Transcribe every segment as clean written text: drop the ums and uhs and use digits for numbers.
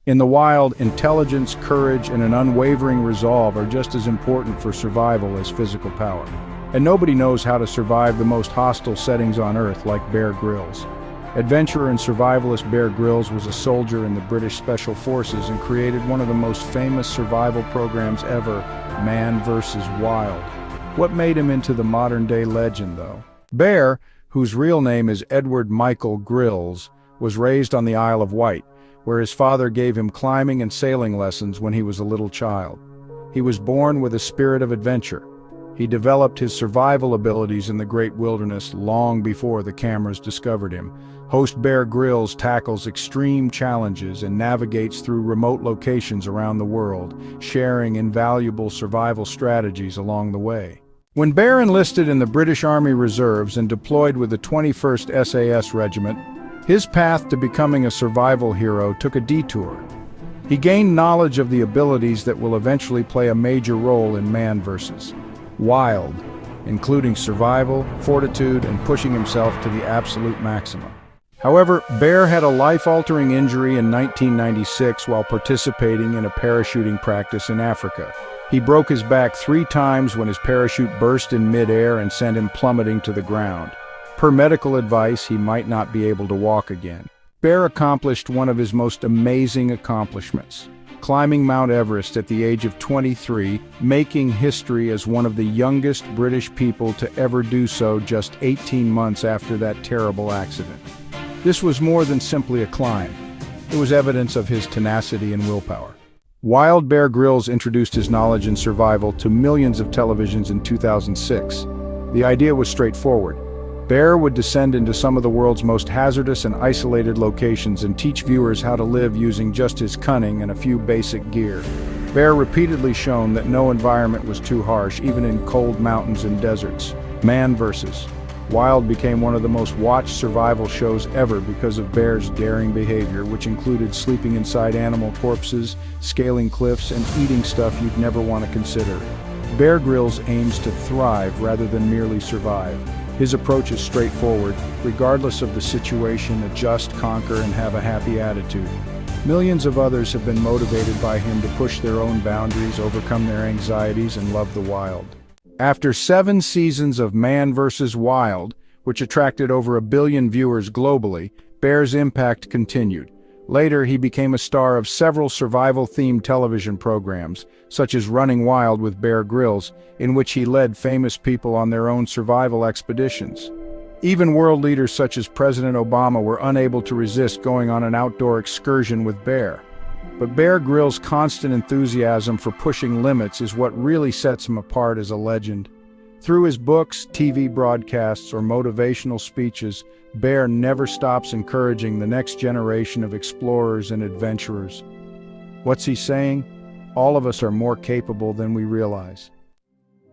In the wild, intelligence, courage, and an unwavering resolve are just as important for survival as physical power. And nobody knows how to survive the most hostile settings on Earth like Bear Grylls. Adventurer and survivalist Bear Grylls was a soldier in the British Special Forces and created one of the most famous survival programs ever, Man vs. Wild. What made him into the modern-day legend, though? Bear, whose real name is Edward Michael Grylls, was raised on the Isle of Wight, where his father gave him climbing and sailing lessons when he was a little child. He was born with a spirit of adventure. He developed his survival abilities in the great wilderness long before the cameras discovered him. Host Bear Grylls tackles extreme challenges and navigates through remote locations around the world, sharing invaluable survival strategies along the way. When Bear enlisted in the British Army Reserves and deployed with the 21st SAS Regiment, his path to becoming a survival hero took a detour. He gained knowledge of the abilities that will eventually play a major role in Man vs. Wild, including survival, fortitude, and pushing himself to the absolute maximum. However, Bear had a life-altering injury in 1996 while participating in a parachuting practice in Africa. He broke his back 3 times when his parachute burst in mid-air and sent him plummeting to the ground. Per medical advice, he might not be able to walk again. Bear accomplished one of his most amazing accomplishments, climbing Mount Everest at the age of 23, making history as one of the youngest British people to ever do so just 18 months after that terrible accident. This was more than simply a climb. It was evidence of his tenacity and willpower. Wild Bear Grylls introduced his knowledge in survival to millions of televisions in 2006. The idea was straightforward. Bear would descend into some of the world's most hazardous and isolated locations and teach viewers how to live using just his cunning and a few basic gear. Bear repeatedly shown that no environment was too harsh, even in cold mountains and deserts. Man vs. Wild became one of the most watched survival shows ever because of Bear's daring behavior, which included sleeping inside animal corpses, scaling cliffs, and eating stuff you'd never want to consider. Bear Grylls aims to thrive rather than merely survive. His approach is straightforward. Regardless of the situation, adjust, conquer, and have a happy attitude. Millions of others have been motivated by him to push their own boundaries, overcome their anxieties, and love the wild. After 7 seasons of Man vs. Wild, which attracted over 1 billion viewers globally, Bear's impact continued. Later, he became a star of several survival-themed television programs, such as Running Wild with Bear Grylls, in which he led famous people on their own survival expeditions. Even world leaders such as President Obama were unable to resist going on an outdoor excursion with Bear. But Bear Grylls' constant enthusiasm for pushing limits is what really sets him apart as a legend. Through his books, TV broadcasts, or motivational speeches, Bear never stops encouraging the next generation of explorers and adventurers. What's he saying? All of us are more capable than we realize.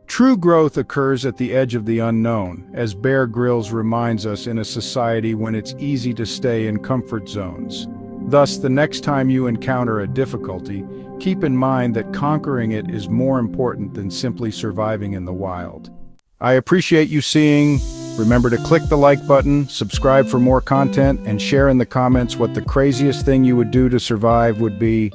True growth occurs at the edge of the unknown, as Bear Grylls reminds us, in a society when it's easy to stay in comfort zones. Thus, the next time you encounter a difficulty, keep in mind that conquering it is more important than simply surviving in the wild. I appreciate you seeing. Remember to click the like button, subscribe for more content, and share in the comments what the craziest thing you would do to survive would be.